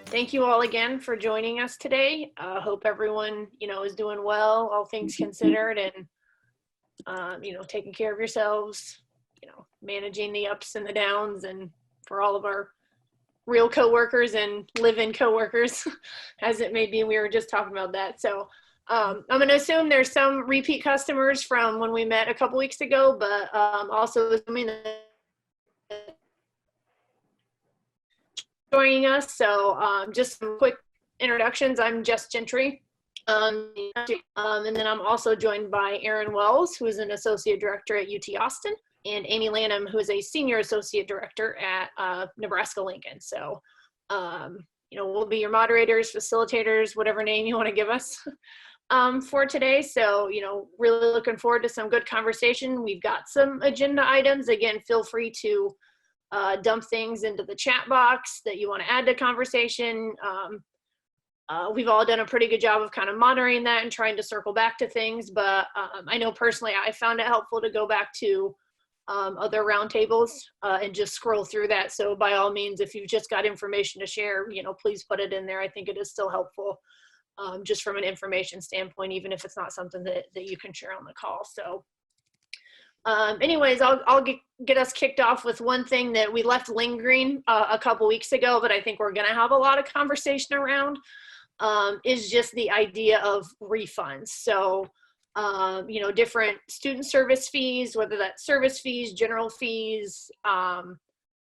Thank you all again for joining us today. Hope everyone, is doing well, all things considered, and, taking care of yourselves, managing the ups and the downs, and for all of our real coworkers and live-in coworkers, as it may be. We were just talking about that. So I'm going to assume there's some repeat customers from when we met a couple weeks ago, but also assuming that joining us. So just some quick introductions. I'm Jess Gentry. And then I'm also joined by Erin Wells, who is an associate director at UT Austin, and Amy Lanham, who is a senior associate director at Nebraska-Lincoln. So, we'll be your moderators, facilitators, whatever name you want to give us for today. So, really looking forward to some good conversation. We've got some agenda items. Again, feel free to dump things into the chat box that you want to add to conversation. We've all done a pretty good job of kind of monitoring that and trying to circle back to things, but I know personally I found it helpful to go back to other roundtables and just scroll through that. So by all means, if you've just got information to share, please put it in there. I think it is still helpful just from an information standpoint, even if it's not something that you can share on the call. So anyways, I'll get us kicked off with one thing that we left lingering a couple weeks ago, but I think we're going to have a lot of conversation around, is just the idea of refunds. So, different student service fees, whether that's service fees, general fees,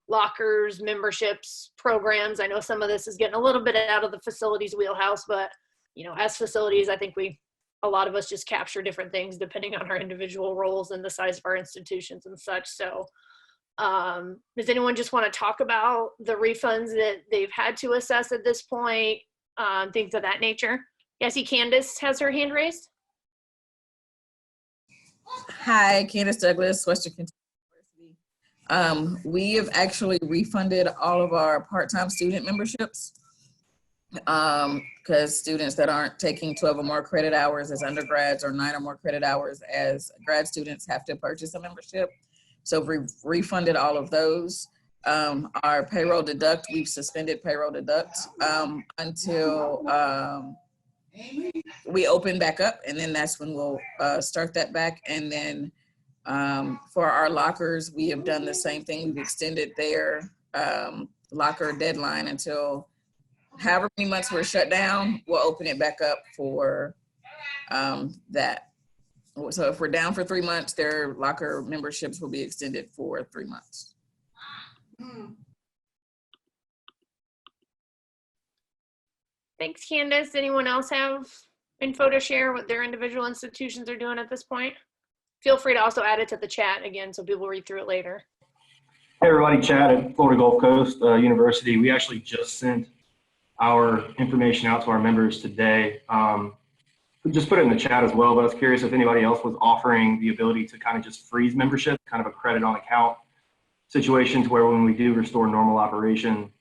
lockers, memberships, programs. I know some of this is getting a little bit out of the facilities wheelhouse, but, as facilities, I think a lot of us just capture different things depending on our individual roles and the size of our institutions and such. So does anyone just want to talk about the refunds that they've had to assess at this point, things of that nature? Yeah, I see Candace has her hand raised. Hi, Candace Douglas, Western Kentucky University. We have actually refunded all of our part-time student memberships because students that aren't taking 12 or more credit hours as undergrads or 9 or more credit hours as grad students have to purchase a membership. So we've refunded all of those. Our payroll deduct, we've suspended payroll deduct until we open back up, and then that's when we'll start that back. And then for our lockers, we have done the same thing. We've extended their locker deadline until however many months we're shut down, we'll open it back up for that. So if we're down for 3 months, their locker memberships will be extended for 3 months. Thanks, Candace. Anyone else have info to share what their individual institutions are doing at this point? Feel free to also add it to the chat again so people read through it later. Hey everybody, Chad at Florida Gulf Coast University. We actually just sent our information out to our members today. Just put it in the chat as well, but I was curious if anybody else was offering the ability to kind of just freeze membership, kind of a credit on account situation to where when we do restore normal operation,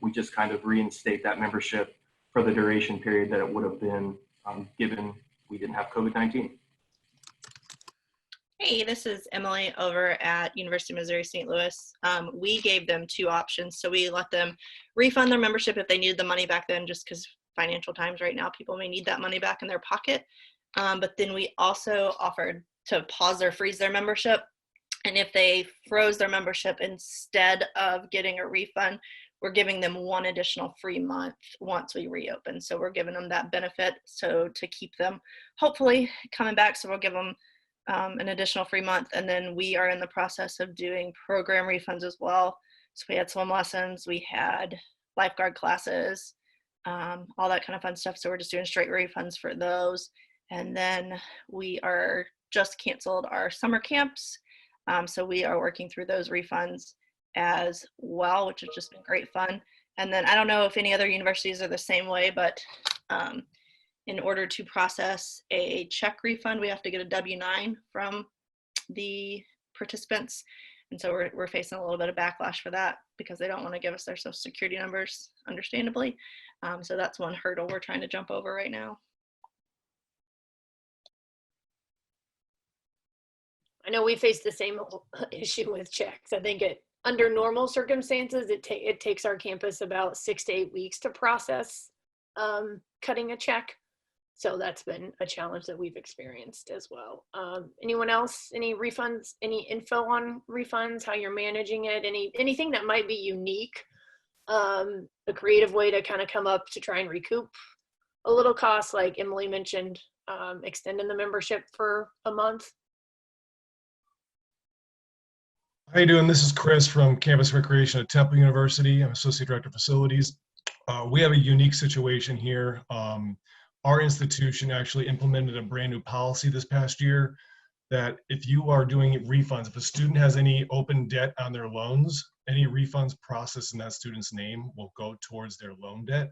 we just kind of reinstate that membership for the duration period that it would have been given we didn't have COVID-19. Hey, this is Emily over at University of Missouri St. Louis. We gave them 2 options. So we let them refund their membership if they needed the money back then, just because financial times right now, people may need that money back in their pocket. But then we also offered to pause or freeze their membership. And if they froze their membership instead of getting a refund, we're giving them 1 additional free month once we reopen. So we're giving them that benefit so to keep them hopefully coming back. So we'll give them an additional free month. And then we are in the process of doing program refunds as well. So we had swim lessons, we had lifeguard classes, all that kind of fun stuff. So we're just doing straight refunds for those. And then we are just canceled our summer camps. So we are working through those refunds as well, which has just been great fun. And then I don't know if any other universities are the same way, but in order to process a check refund, we have to get a W-9 from the participants. And so we're facing a little bit of backlash for that because they don't want to give us their social security numbers, understandably. So that's one hurdle we're trying to jump over right now. I know we face the same issue with checks. I think under normal circumstances, it takes our campus about 6 to 8 weeks to process cutting a check. So that's been a challenge that we've experienced as well. Anyone else, any refunds, any info on refunds, how you're managing it, anything that might be unique, a creative way to kind of come up to try and recoup a little cost, like Emily mentioned, extending the membership for a month? How you doing? This is Chris from Campus Recreation at Temple University. I'm Associate Director of Facilities. We have a unique situation here. Our institution actually implemented a brand new policy this past year that if you are doing refunds, if a student has any open debt on their loans, any refunds processed in that student's name will go towards their loan debt.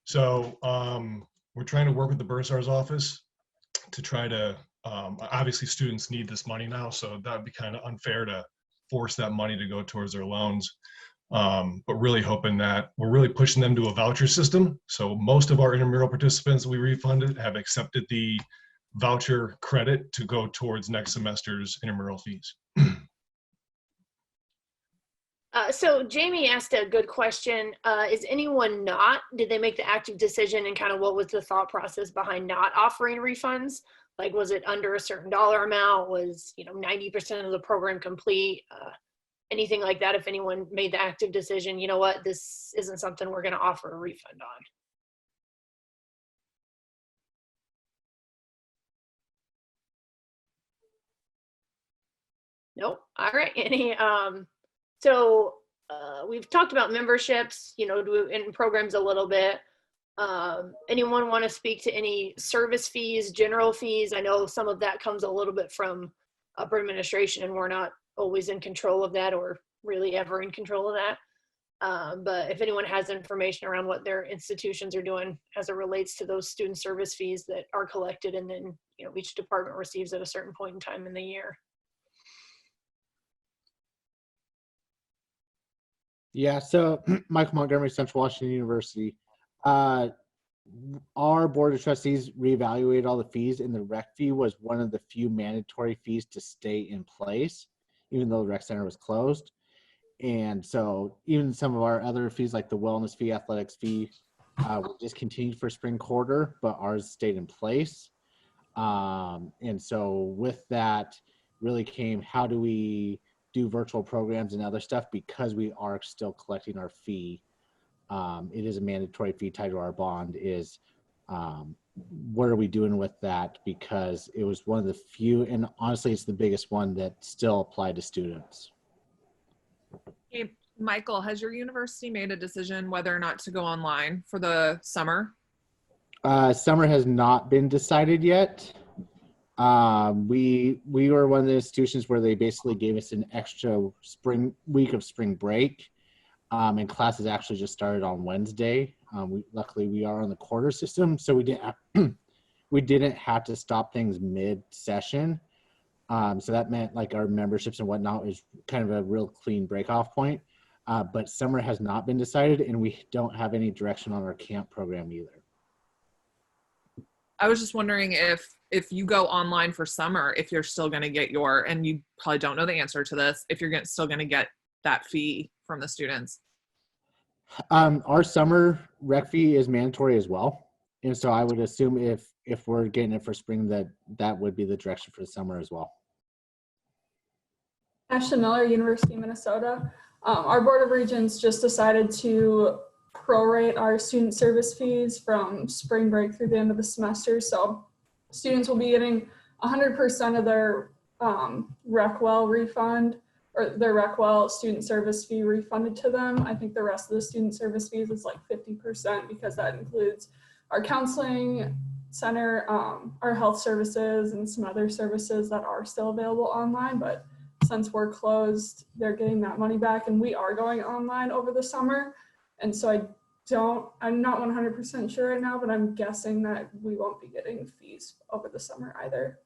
So we're trying to work with the Bursar's office to try to, obviously students need this money now, so that would be kind of unfair to force that money to go towards their loans. But really hoping that we're really pushing them to a voucher system. So most of our intramural participants we refunded have accepted the voucher credit to go towards next semester's intramural fees. So Jamie asked a good question. Is anyone did they make the active decision, and kind of what was the thought process behind not offering refunds? Like, was it under a certain dollar amount? Was, 90% of the program complete? Anything like that, if anyone made the active decision, you know what, this isn't something we're gonna offer a refund on. Nope. All right. We've talked about memberships, in programs a little bit. Anyone want to speak to any service fees, general fees? I know some of that comes a little bit from upper administration, and we're not always in control of that, or really ever in control of that. But if anyone has information around what their institutions are doing as it relates to those student service fees that are collected and then, each department receives at a certain point in time in the year. Yeah, so Michael Montgomery, Central Washington University. Our Board of Trustees reevaluated all the fees, and the rec fee was one of the few mandatory fees to stay in place, even though the rec center was closed. And so even some of our other fees, like the wellness fee, athletics fee, were discontinued for spring quarter, but ours stayed in place. And so with that really came, how do we do virtual programs and other stuff, because we are still collecting our fee. It is a mandatory fee tied to our bond. Is what are we doing with that? Because it was one of the few, and honestly, it's the biggest one that still applied to students. Hey, Michael, has your university made a decision whether or not to go online for the summer? Summer has not been decided yet. We were one of the institutions where they basically gave us an extra week of spring break, and classes actually just started on Wednesday. Luckily, we are on the quarter system, so we didn't have to stop things mid-session. So that meant like our memberships and whatnot was kind of a real clean break-off point. But summer has not been decided, and we don't have any direction on our camp program either. I was just wondering if you go online for summer, if you're still going to get and you probably don't know the answer to this, if you're still going to get that fee from the students. Our summer rec fee is mandatory as well. And so I would assume if we're getting it for spring, that would be the direction for the summer as well. Ashley Miller, University of Minnesota. Our Board of Regents just decided to prorate our student service fees from spring break through the end of the semester. So students will be getting 100% of their RecWell refund, or their RecWell student service fee refunded to them. I think the rest of the student service fees is like 50%, because that includes our counseling center, our health services, and some other services that are still available online. But since we're closed, they're getting that money back, and we are going online over the summer. And so I'm not 100% sure right now, but I'm guessing that we won't be getting fees over the summer either.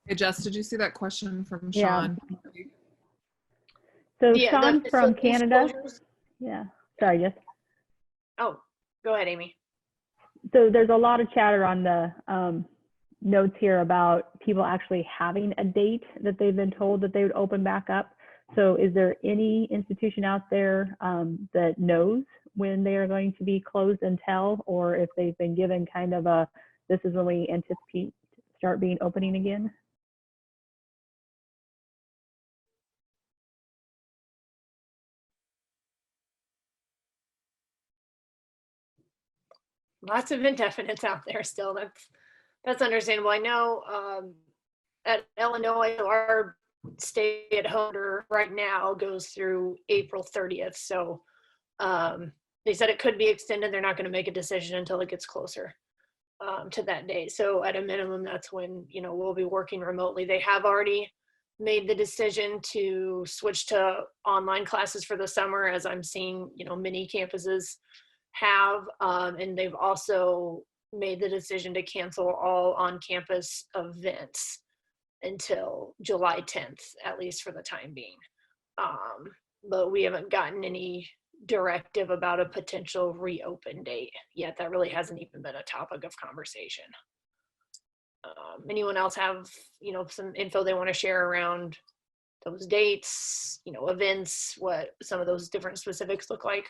Hey, Jess, did you see that question from Sean? Yeah. So Yeah, Sean from Canada. Disclosures. Yeah, sorry, Jess. Oh, go ahead, Amy. So there's a lot of chatter on the notes here about people actually having a date that they've been told that they would open back up. So is there any institution out there that knows when they are going to be closed until, or if they've been given kind of a, this is when we anticipate start being opening again? Lots of indefinites out there still. That's understandable. I know at Illinois, our stay-at-home order right now goes through April 30th. So they said it could be extended. They're not going to make a decision until it gets closer to that date. So at a minimum, that's when, you know, we'll be working remotely. They have already made the decision to switch to online classes for the summer, as I'm seeing, you know, many campuses have, and they've also made the decision to cancel all on-campus events until July 10th, at least for the time being. But we haven't gotten any directive about a potential reopen date yet. That really hasn't even been a topic of conversation. Anyone else have, you know, some info they want to share around those dates, you know, events, what some of those different specifics look like?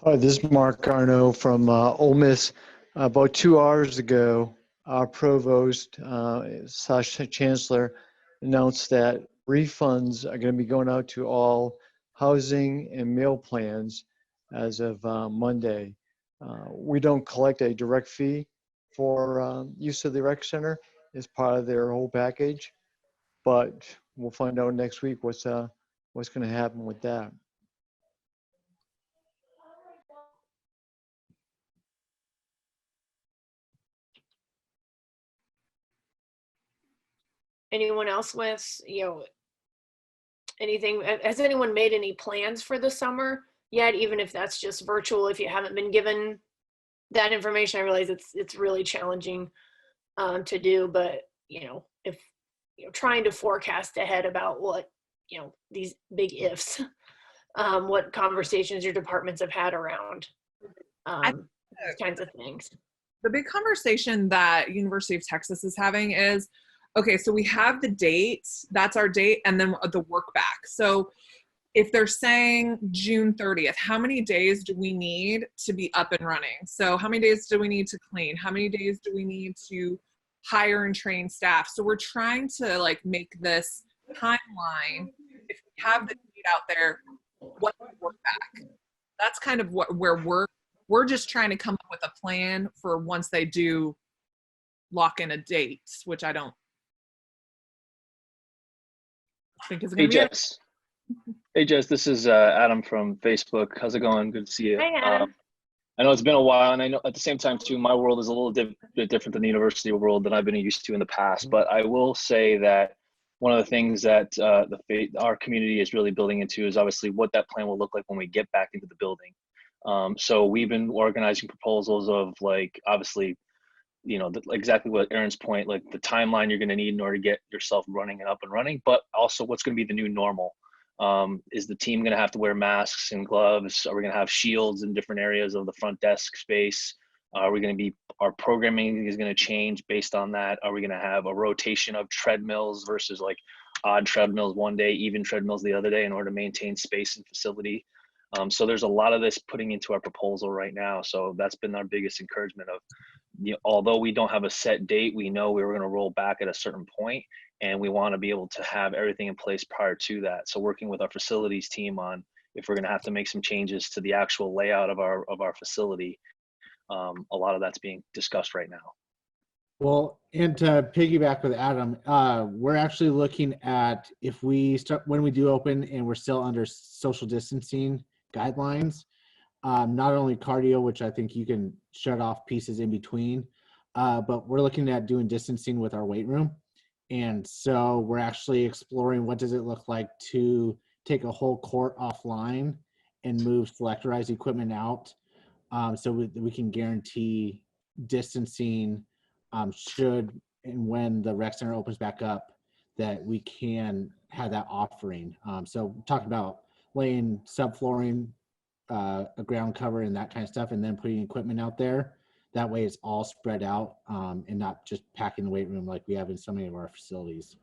Hi, this is Mark Garneau from Ole Miss. About 2 hours ago, our provost / chancellor announced that refunds are going to be going out to all housing and meal plans as of Monday. We don't collect a direct fee for use of the rec center as part of their whole package, but we'll find out next week what's going to happen with that. Anyone else with, you know, anything? Has anyone made any plans for the summer yet, even if that's just virtual? If you haven't been given that information, I realize it's really challenging to do, but, you know, if, you know, trying to forecast ahead about what, you know, these big ifs, what conversations your departments have had around these kinds of things. The big conversation that University of Texas is having is, okay, so we have the date, that's our date, and then the work back. So if they're saying June 30th, how many days do we need to be up and running? So how many days do we need to clean? How many days do we need to hire and train staff? So we're trying to like make this timeline. If we have the date out there, what do we work back? That's kind of where we're just trying to come up with a plan for once they do lock in a date, which I don't think is going to be Jess. Hey, Jess, this is Adam from Facebook. How's it going? Good to see you. Hey, Adam. I know it's been a while, and I know at the same time, too, my world is a little bit different than the university world that I've been used to in the past. But I will say that one of the things that our community is really building into is obviously what that plan will look like when we get back into the building. So we've been organizing proposals of, like, obviously, you know, exactly what Erin's point, like the timeline you're going to need in order to get yourself running and up and running, but also what's going to be the new normal. Is the team going to have to wear masks and gloves? Are we going to have shields in different areas of the front desk space? Are we going to our programming is going to change based on that? Are we going to have a rotation of treadmills versus like odd treadmills one day, even treadmills the other day in order to maintain space and facility? So there's a lot of this putting into our proposal right now. So that's been our biggest encouragement of, you know, although we don't have a set date, we know we were going to roll back at a certain point, and we want to be able to have everything in place prior to that. So working with our facilities team on if we're going to have to make some changes to the actual layout of our facility, a lot of that's being discussed right now. Well, and to piggyback with Adam, we're actually looking at if we start, when we do open and we're still under social distancing guidelines, not only cardio, which I think you can shut off pieces in between, but we're looking at doing distancing with our weight room. And so we're actually exploring what does it look like to take a whole court offline and move selectorized equipment out, so we can guarantee distancing should and when the rec center opens back up, that we can have that offering. So talking about laying subflooring, a ground cover and that kind of stuff, and then putting equipment out there That way it's all spread out and not just packed in the weight room like we have in so many of our facilities.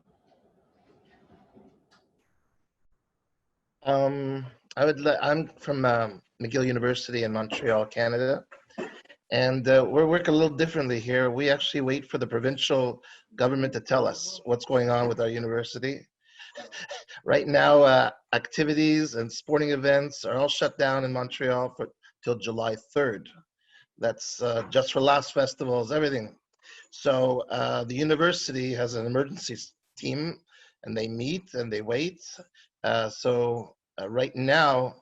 I'm from McGill University in Montreal, Canada. And we're working a little differently here. We actually wait for the provincial government to tell us what's going on with our university. Right now, activities and sporting events are all shut down in Montreal till July 3rd. That's just for last festivals, everything. So the university has an emergency team, and they meet and they wait. Right now,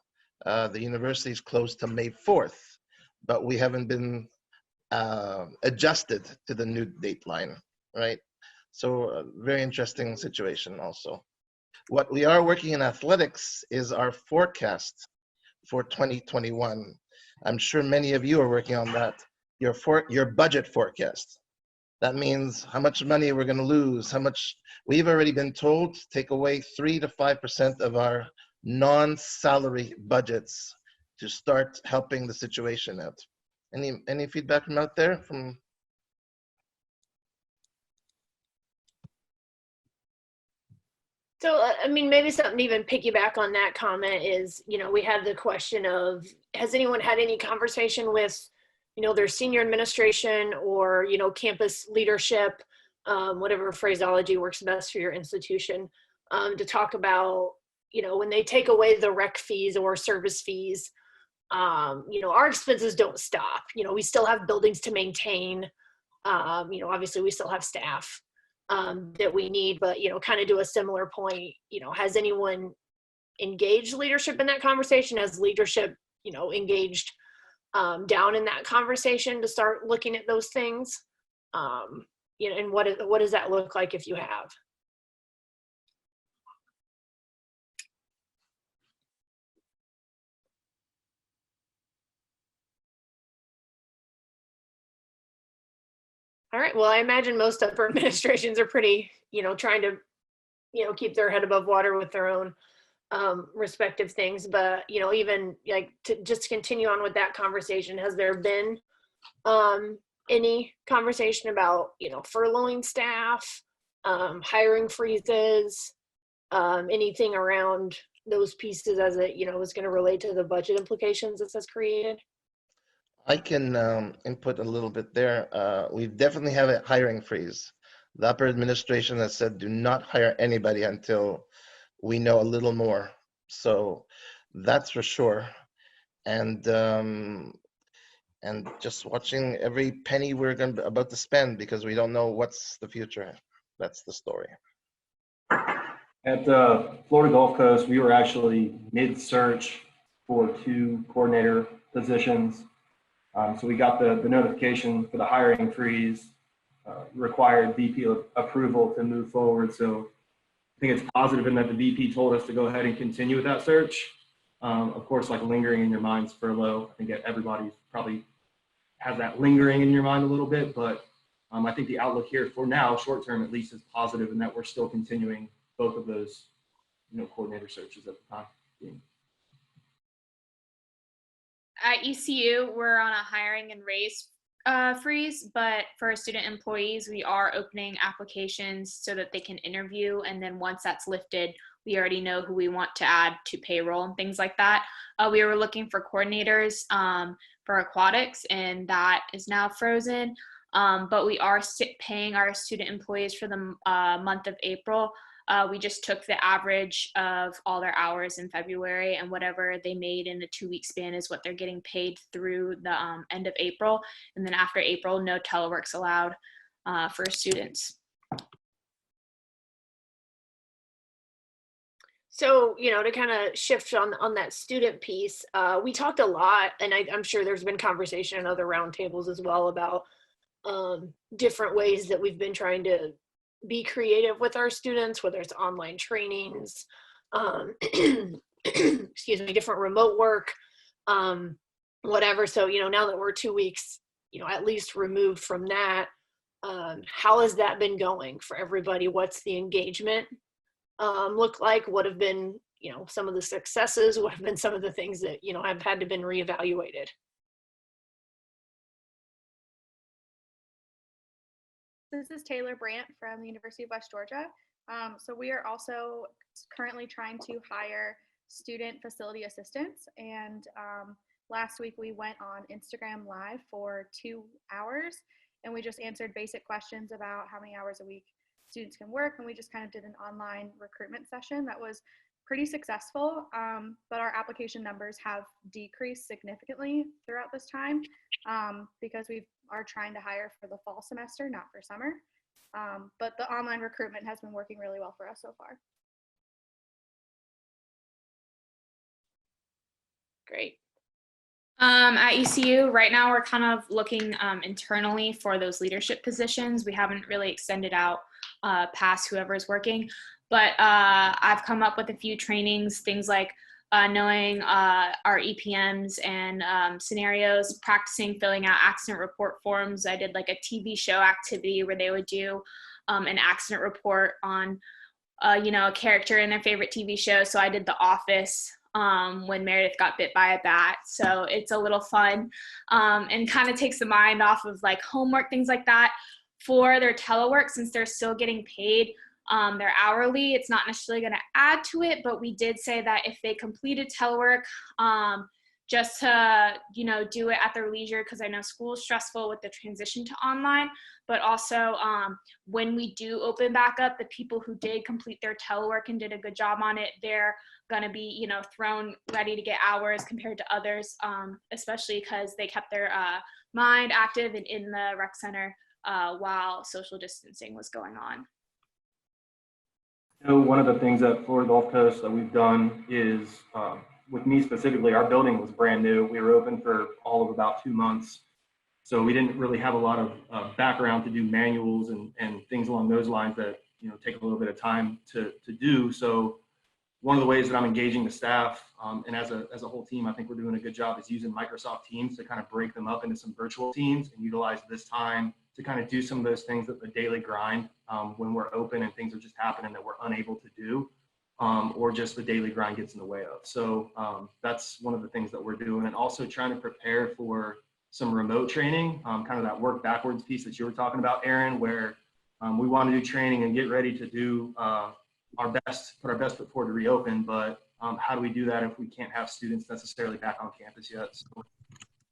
the university is closed to May 4th, but we haven't been adjusted to the new dateline, right? So a very interesting situation also. What we are working in athletics is our forecast for 2021. I'm sure many of you are working on that, your budget forecast. That means how much money we're going to lose, how much we've already been told to take away 3 to 5% of our non-salary budgets to start helping the situation out. Any feedback from out there? So, I mean, maybe something to even piggyback on that comment is, you know, we had the question of, has anyone had any conversation with, you know, their senior administration or, you know, campus leadership, whatever phraseology works best for your institution, to talk about, you know, when they take away the rec fees or service fees, you know, our expenses don't stop. You know, we still have buildings to maintain. You know, obviously we still have staff that we need, but, you know, kind of to a similar point, you know, has anyone engaged leadership in that conversation? Has leadership, you know, engaged down in that conversation to start looking at those things? You know, and what does that look like if you have? All right, well, I imagine most upper administrations are pretty, you know, trying to, you know, keep their head above water with their own respective things. But, you know, even like to just continue on with that conversation, has there been any conversation about, you know, furloughing staff, hiring freezes, anything around those pieces as it, you know, is going to relate to the budget implications this has created? I can input a little bit there. We definitely have a hiring freeze. The upper administration has said do not hire anybody until we know a little more. So that's for sure. And just watching every penny we're about to spend because we don't know what's the future. That's the story. At the Florida Gulf Coast, we were actually mid-search for 2 coordinator positions. So we got the notification for the hiring freeze, required VP approval to move forward. So I think it's positive in that the VP told us to go ahead and continue with that search. Of course, like lingering in your mind's furlough. I think everybody probably has that lingering in your mind a little bit, but I think the outlook here for now, short term at least, is positive in that we're still continuing both of those, you know, coordinator searches at the time. At ECU, we're on a hiring and raise freeze, but for our student employees, we are opening applications so that they can interview. And then once that's lifted, we already know who we want to add to payroll and things like that. We were looking for coordinators for aquatics, and that is now frozen. But we are paying our student employees for the month of April. We just took the average of all their hours in February, and whatever they made in the 2-week span is what they're getting paid through the end of April. And then after April, no telework's allowed for students. So, you know, to kind of shift on that student piece, we talked a lot, and I'm sure there's been conversation in other roundtables as well about different ways that we've been trying to be creative with our students, whether it's online trainings, excuse me, different remote work, whatever. So, you know, now that we're 2 weeks, you know, at least removed from that, how has that been going for everybody? What's the engagement look like? What have been, you know, some of the successes? What have been some of the things that, you know, have had to been reevaluated? This is Taylor Brandt from the University of West Georgia. So we are also currently trying to hire student facility assistants. And last week we went on Instagram Live for 2 hours, and we just answered basic questions about how many hours a week students can work. And we just kind of did an online recruitment session that was pretty successful, but our application numbers have decreased significantly throughout this time because we are trying to hire for the fall semester, not for summer. But the online recruitment has been working really well for us so far. Great. At ECU, right now we're kind of looking internally for those leadership positions. We haven't really extended out past whoever's working, but I've come up with a few trainings, things like knowing our EPMs and scenarios, practicing filling out accident report forms. I did like a TV show activity where they would do an accident report on, a character in their favorite TV show. So I did The Office when Meredith got bit by a bat. So it's a little fun and kind of takes the mind off of like homework, things like that. For their telework, since they're still getting paid, they're hourly, it's not necessarily going to add to it, but we did say that if they completed telework, just to, do it at their leisure, because I know school is stressful with the transition to online, but also when we do open back up, the people who did complete their telework and did a good job on it, they're going to be, thrown ready to get hours compared to others, especially because they kept their mind active and in the rec center while social distancing was going on. One of the things that Florida Gulf Coast that we've done is, with me specifically, our building was brand new. We were open for all of about 2 months. So we didn't really have a lot of background to do manuals and things along those lines that, take a little bit of time to do. So one of the ways that I'm engaging the staff and as a whole team, I think we're doing a good job, is using Microsoft Teams to kind of break them up into some virtual teams and utilize this time to kind of do some of those things that the daily grind when we're open and things are just happening that we're unable to do, or just the daily grind gets in the way of. So that's one of the things that we're doing, and also trying to prepare for some remote training, kind of that work backwards piece that you were talking about, Erin, where we want to do training and get ready to do our best, put our best foot forward to reopen, but how do we do that if we can't have students necessarily back on campus yet? So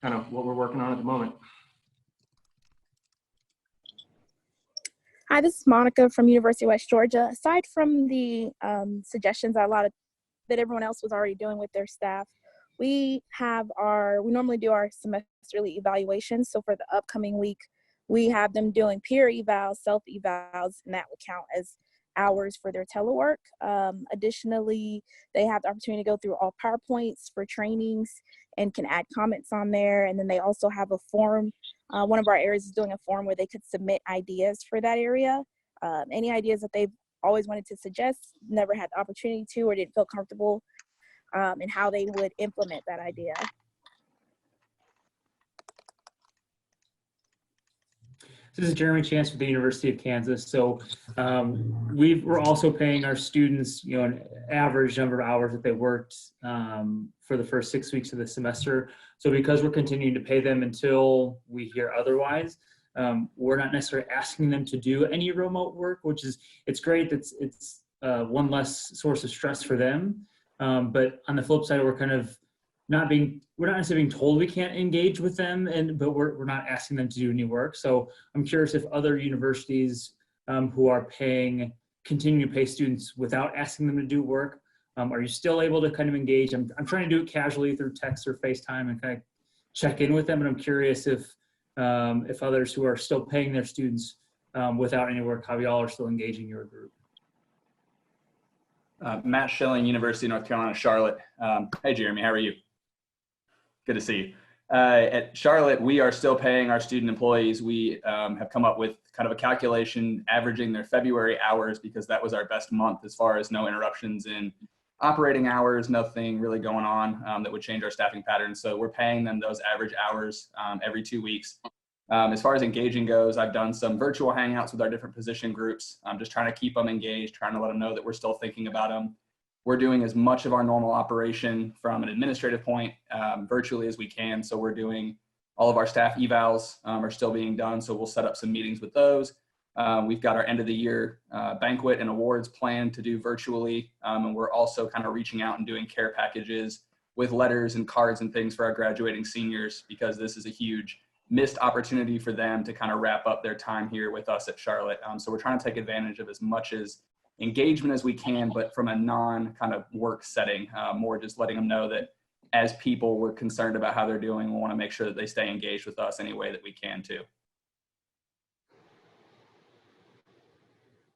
kind of what we're working on at the moment. Hi, this is Monica from University of West Georgia. Aside from the suggestions that everyone else was already doing with their staff, we normally do our semesterly evaluations. So for the upcoming week, we have them doing peer evals, self evals, and that would count as hours for their telework. Additionally, they have the opportunity to go through all PowerPoints for trainings and can add comments on there. And then they also have a form. One of our areas is doing a form where they could submit ideas for that area. Any ideas that they've always wanted to suggest, never had the opportunity to, or didn't feel comfortable in how they would implement that idea. This is Jeremy Chance with the University of Kansas. So we're also paying our students, an average number of hours that they worked for the first 6 weeks of the semester. So because we're continuing to pay them until we hear otherwise, we're not necessarily asking them to do any remote work, which is, it's great. It's one less source of stress for them. But on the flip side, we're kind of we're not necessarily being told we can't engage with them, but we're not asking them to do any work. So I'm curious if other universities who are continue to pay students without asking them to do work, are you still able to kind of engage? I'm trying to do it casually through text or FaceTime and kind of check in with them, and I'm curious if others who are still paying their students without any work, how y'all are still engaging your group. Matt Shilling, University of North Carolina, Charlotte. Hey, Jeremy, how are you? Good to see you. At Charlotte, we are still paying our student employees. We have come up with kind of a calculation averaging their February hours, because that was our best month as far as no interruptions in operating hours, nothing really going on that would change our staffing patterns. So we're paying them those average hours every 2 weeks. As far as engaging goes, I've done some virtual hangouts with our different position groups. I'm just trying to keep them engaged, trying to let them know that we're still thinking about them. We're doing as much of our normal operation from an administrative point virtually as we can. So we're doing all of our staff evals are still being done. So we'll set up some meetings with those. We've got our end of the year banquet and awards planned to do virtually. And we're also kind of reaching out and doing care packages with letters and cards and things for our graduating seniors, because this is a huge missed opportunity for them to kind of wrap up their time here with us at Charlotte. So we're trying to take advantage of as much as engagement as we can, but from a non kind of work setting, more just letting them know that as people, we're concerned about how they're doing. We want to make sure that they stay engaged with us any way that we can too.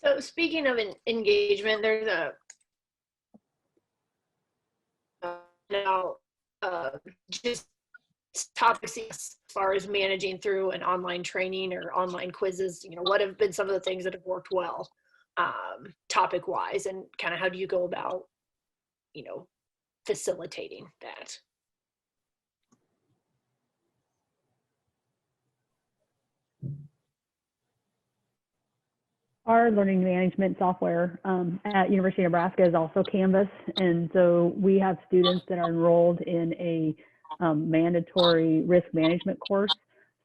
So speaking of engagement, there's just topics as far as managing through an online training or online quizzes. What have been some of the things that have worked well, topic wise, and kind of how do you go about, facilitating that? Our learning management software at University of Nebraska is also Canvas. And so we have students that are enrolled in a mandatory risk management course.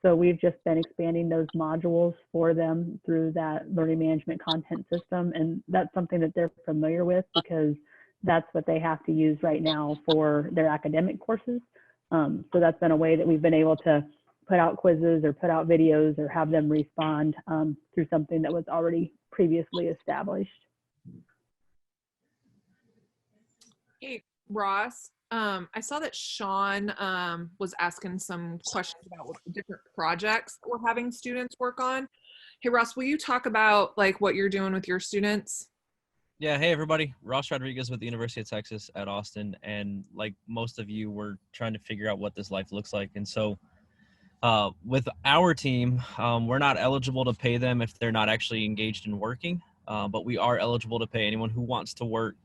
So we've just been expanding those modules for them through that learning management content system. And that's something that they're familiar with because that's what they have to use right now for their academic courses. So that's been a way that we've been able to put out quizzes or put out videos or have them respond through something that was already previously established. Hey, Ross, I saw that Sean was asking some questions about what the different projects that we're having students work on. Hey, Ross, will you talk about like what you're doing with your students? Yeah, hey everybody, Ross Rodriguez with the University of Texas at Austin. And like most of you, we're trying to figure out what this life looks like. And so with our team, we're not eligible to pay them if they're not actually engaged in working, but we are eligible to pay anyone who wants to work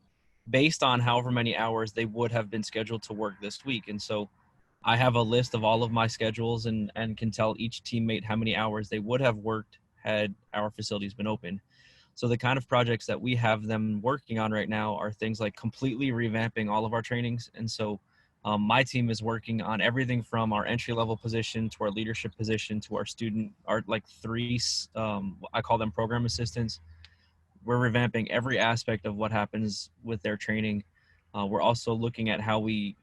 based on however many hours they would have been scheduled to work this week. And so I have a list of all of my schedules and can tell each teammate how many hours they would have worked had our facilities been open. So the kind of projects that we have them working on right now are things like completely revamping all of our trainings. And so my team is working on everything from our entry-level position to our leadership position to our like three, I call them program assistants. We're revamping every aspect of what happens with their training. We're also looking at how we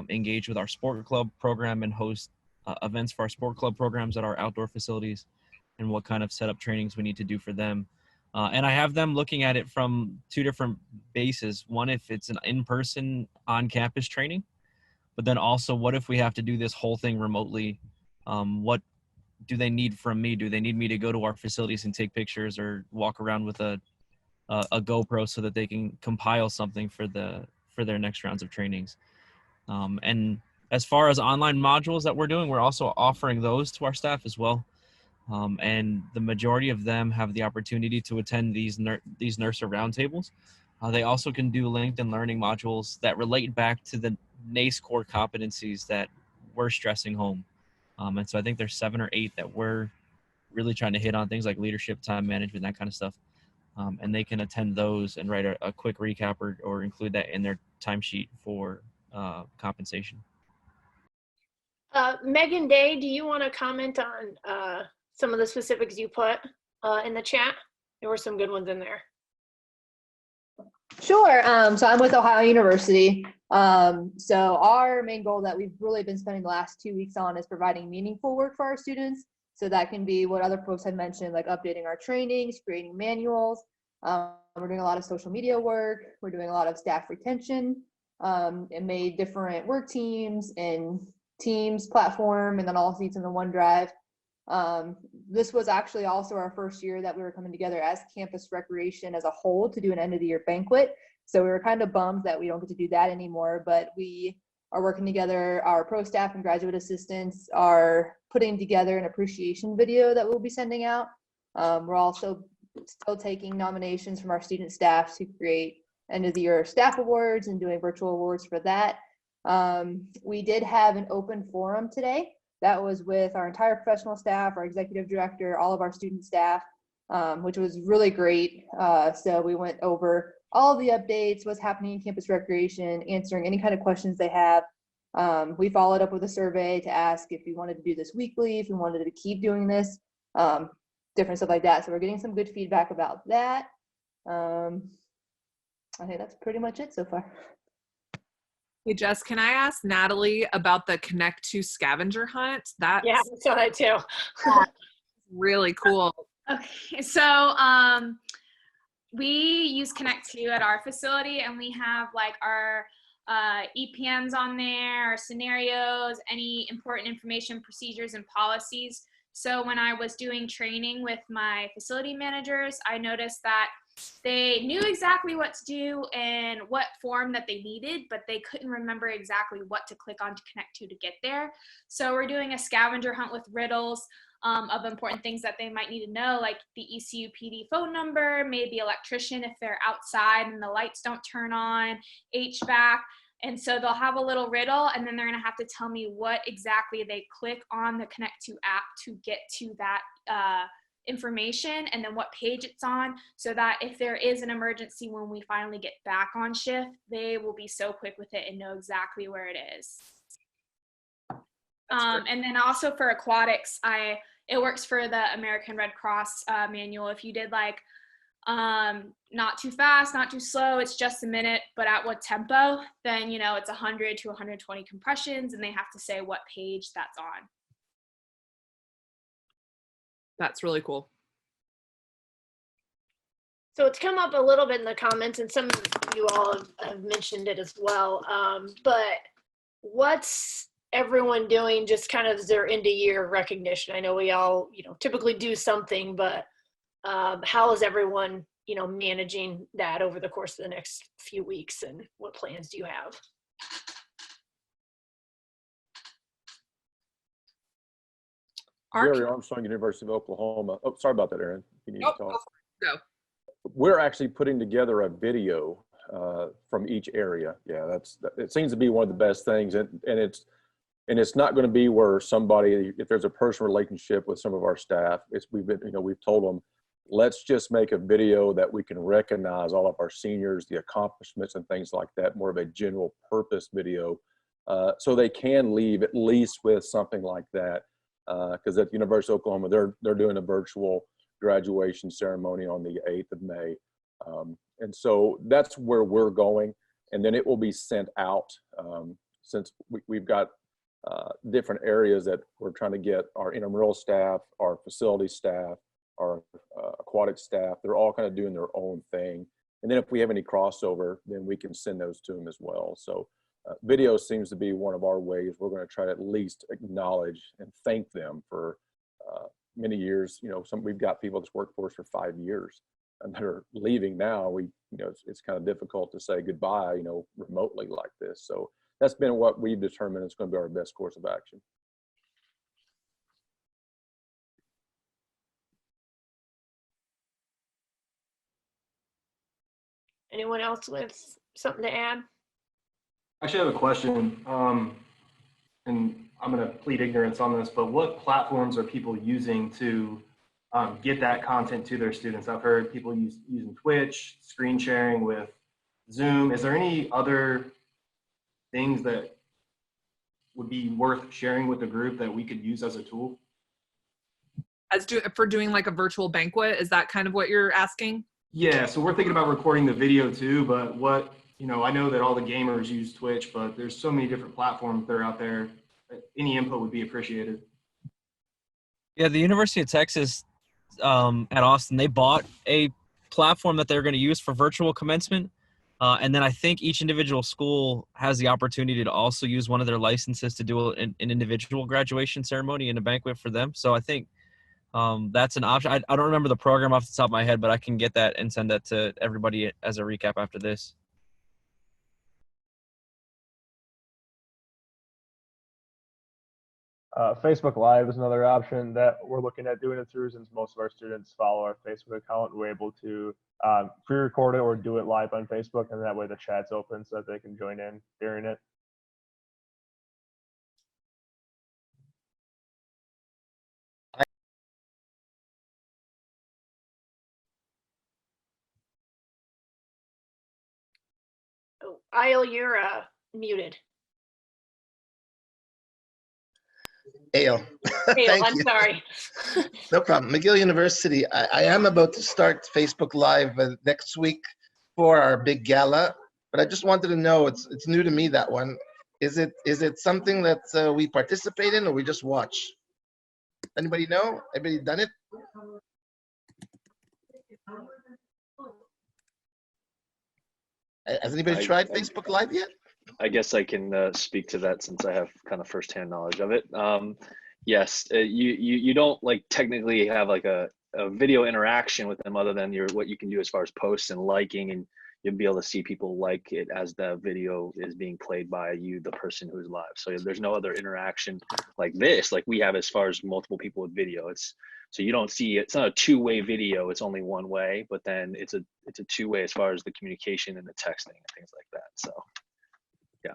engage with our sport club program and host events for our sport club programs at our outdoor facilities and what kind of setup trainings we need to do for them. And I have them looking at it from two different bases. One, if it's an in-person on-campus training, but then also, what if we have to do this whole thing remotely? What do they need from me? Do they need me to go to our facilities and take pictures or walk around with a GoPro so that they can compile something for their next rounds of trainings? And as far as online modules that we're doing, we're also offering those to our staff as well. And the majority of them have the opportunity to attend these NIRSA roundtables. They also can do LinkedIn learning modules that relate back to the NACE core competencies that we're stressing home. And so I think there's 7 or 8 that we're really trying to hit on, things like leadership, time management, that kind of stuff. And they can attend those and write a quick recap or include that in their timesheet for compensation. Meagan Day, do you want to comment on some of the specifics you put in the chat? There were some good ones in there. Sure. So I'm with Ohio University. So our main goal that we've really been spending the last 2 weeks on is providing meaningful work for our students. So that can be what other folks had mentioned, like updating our trainings, creating manuals. We're doing a lot of social media work. We're doing a lot of staff retention, and made different work teams and Teams platform, and then all seats in the OneDrive. This was actually also our first year that we were coming together as campus recreation as a whole to do an end of the year banquet. So we were kind of bummed that we don't get to do that anymore, but we are working together. Our pro staff and graduate assistants are putting together an appreciation video that we'll be sending out. We're also still taking nominations from our student staff to create end of the year staff awards and doing virtual awards for that. We did have an open forum today. That was with our entire professional staff, our executive director, all of our student staff, which was really great. So we went over all of the updates, what's happening in campus recreation, answering any kind of questions they have. We followed up with a survey to ask if we wanted to do this weekly, if we wanted to keep doing this. different stuff like that. So we're getting some good feedback about that. I think that's pretty much it so far. Hey, Jess, can I ask Natalie about the Connect to scavenger hunt? That's Yeah, I saw that too. really cool. Okay, so we use Connect to at our facility, and we have like our EPMs on there, our scenarios, any important information, procedures, and policies. So when I was doing training with my facility managers, I noticed that they knew exactly what to do and what form that they needed, but they couldn't remember exactly what to click on to connect to get there. So we're doing a scavenger hunt with riddles of important things that they might need to know, like the ECU PD phone number, maybe electrician if they're outside and the lights don't turn on, HVAC. And so they'll have a little riddle, and then they're gonna have to tell me what exactly they click on the Connect to app to get to that information, and then what page it's on, so that if there is an emergency when we finally get back on shift, they will be so quick with it and know exactly where it is. And then also for aquatics, it works for the American Red Cross manual. If you did like not too fast, not too slow, it's just a minute, but at what tempo, then you know it's 100 to 120 compressions, and they have to say what page that's on. That's really cool. So it's come up a little bit in the comments, and some of you all have mentioned it as well. But what's everyone doing just kind of as their end of year recognition? I know we all, typically do something, but how is everyone, managing that over the course of the next few weeks, and what plans do you have? Gary Armstrong, University of Oklahoma. Oh, sorry about that, Erin. You need to talk. No. We're actually putting together a video from each area. Yeah, it seems to be one of the best things, and it's not going to be where somebody, if there's a personal relationship with some of our staff, we've told them, let's just make a video that we can recognize all of our seniors, the accomplishments and things like that, more of a general purpose video, so they can leave at least with something like that. Because at the University of Oklahoma, they're doing a virtual graduation ceremony on the 8th of May. And so that's where we're going. And then it will be sent out, since we've got different areas that we're trying to get our intramural staff, our facility staff, our aquatic staff. They're all kind of doing their own thing. And then if we have any crossover, then we can send those to them as well. So video seems to be one of our ways. We're going to try to at least acknowledge and thank them for many years. We've got people that's worked for us for 5 years and that are leaving now. It's kind of difficult to say goodbye, remotely like this. So that's been what we've determined is going to be our best course of action. Anyone else with something to add? I actually have a question, and I'm going to plead ignorance on this, but what platforms are people using to get that content to their students? I've heard people using Twitch, screen sharing with Zoom. Is there any other things that would be worth sharing with the group that we could use as a tool? For doing like a virtual banquet, is that kind of what you're asking? Yeah, so we're thinking about recording the video too, but I know that all the gamers use Twitch, but there's so many different platforms that are out there. Any input would be appreciated. Yeah, the University of Texas at Austin, they bought a platform that they're going to use for virtual commencement. And then I think each individual school has the opportunity to also use one of their licenses to do an individual graduation ceremony and a banquet for them. So I think that's an option. I don't remember the program off the top of my head, but I can get that and send that to everybody as a recap after this. Facebook Live is another option that we're looking at doing it through, since most of our students follow our Facebook account. We're able to pre-record it or do it live on Facebook, and that way the chat's open so that they can join in during it. Oh, Eyal, you're muted. Eyal. Eyal, Thank I'm you. sorry. No problem. McGill University, I am about to start Facebook Live next week for our big gala, but I just wanted to know, it's new to me, that one. Is it something that we participate in or we just watch? Anybody know? Anybody done it? Has anybody tried Facebook Live yet? I guess I can speak to that since I have kind of firsthand knowledge of it. Yes, you don't like technically have like a video interaction with them other than what you can do as far as posts and liking, and you'll be able to see people like it as the video is being played by you, the person who's live. So there's no other interaction like this, like we have as far as multiple people with video. So you don't see, it's not a two-way video, it's only one way, but then it's a two-way as far as the communication and the texting and things like that. So yeah.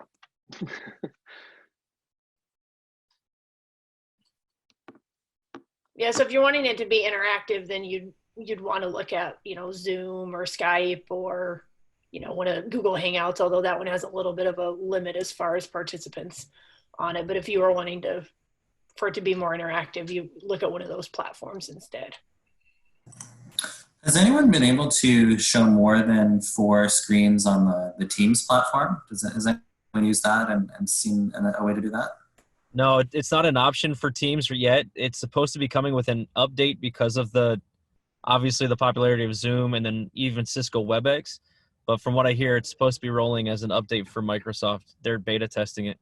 Yeah, so if you're wanting it to be interactive, then you'd want to look at, Zoom or Skype or, one of Google Hangouts, although that one has a little bit of a limit as far as participants on it. But if you are wanting for it to be more interactive, you look at one of those platforms instead. Has anyone been able to show more than 4 screens on the Teams platform? Has anyone used that and seen a way to do that? No, it's not an option for Teams yet. It's supposed to be coming with an update because of obviously the popularity of Zoom and then even Cisco WebEx. But from what I hear, it's supposed to be rolling as an update for Microsoft. They're beta testing it.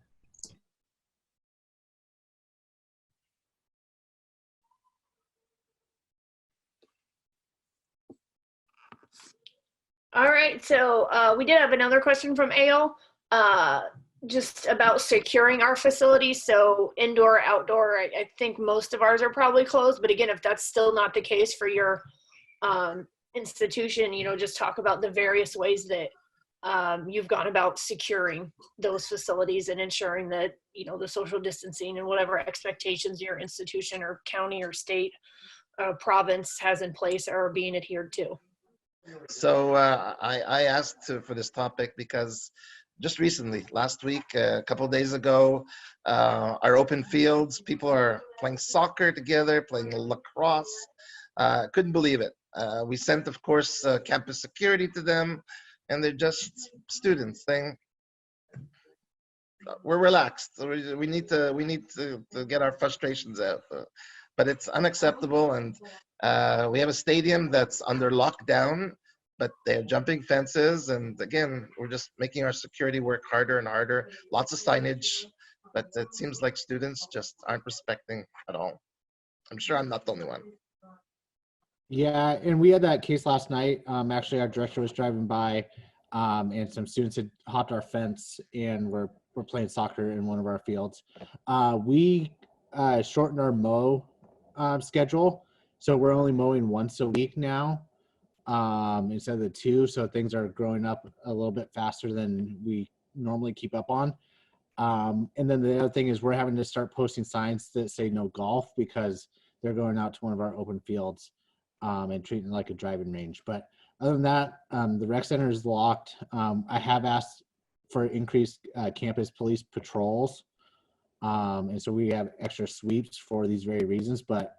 All right, so we did have another question from Eyal, just about securing our facilities. So indoor, outdoor, I think most of ours are probably closed. But again, if that's still not the case for your institution, just talk about the various ways that you've gone about securing those facilities and ensuring that, the social distancing and whatever expectations your institution or county or state province has in place are being adhered to. So I asked for this topic because just recently, last week, a couple of days ago, our open fields, people are playing soccer together, playing lacrosse. Couldn't believe it. We sent, of course, campus security to them, and they're just students saying, we're relaxed. We need to get our frustrations out. But it's unacceptable, and we have a stadium that's under lockdown, but they're jumping fences, and again, we're just making our security work harder and harder. Lots of signage, but it seems like students just aren't respecting at all. I'm sure I'm not the only one. Yeah, and we had that case last night. Actually, our director was driving by, and some students had hopped our fence and were playing soccer in one of our fields. We shortened our mow schedule, so we're only mowing once a week now instead of the 2. So things are growing up a little bit faster than we normally keep up on. And then the other thing is we're having to start posting signs that say no golf because they're going out to one of our open fields and treating it like a driving range. But other than that, the rec center is locked. I have asked for increased campus police patrols. And so we have extra sweeps for these very reasons. But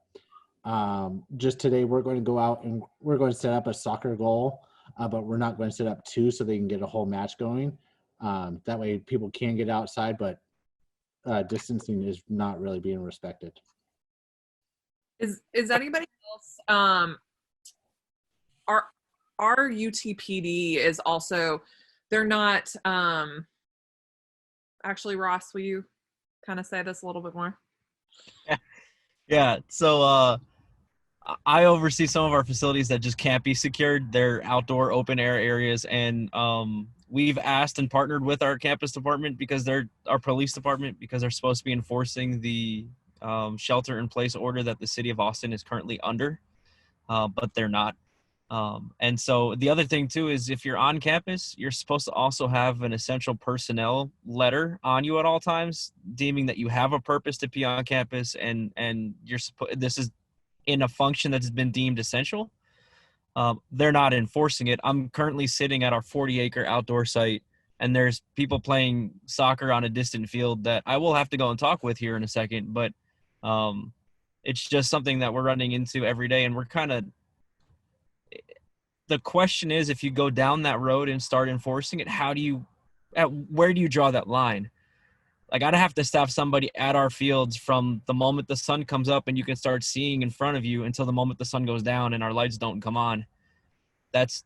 just today, we're going to go out and we're going to set up a soccer goal, but we're not going to set up 2 so they can get a whole match going. That way people can get outside, but distancing is not really being respected. Is anybody else, our UTPD is also, they're not, actually, Ross, will you kind of say this a little bit more? Yeah, so I oversee some of our facilities that just can't be secured. They're outdoor open air areas, and we've asked and partnered with our campus department because they're our police department because they're supposed to be enforcing the shelter in place order that the city of Austin is currently under, but they're not. And so the other thing too is if you're on campus, you're supposed to also have an essential personnel letter on you at all times, deeming that you have a purpose to be on campus and this is in a function that's been deemed essential. They're not enforcing it. I'm currently sitting at our 40-acre outdoor site, and there's people playing soccer on a distant field that I will have to go and talk with here in a second, but It's just something that we're running into every day, and we're the question is, if you go down that road and start enforcing it, where do you draw that line? Like, I'd have to staff somebody at our fields from the moment the sun comes up and you can start seeing in front of you until the moment the sun goes down and our lights don't come on. That's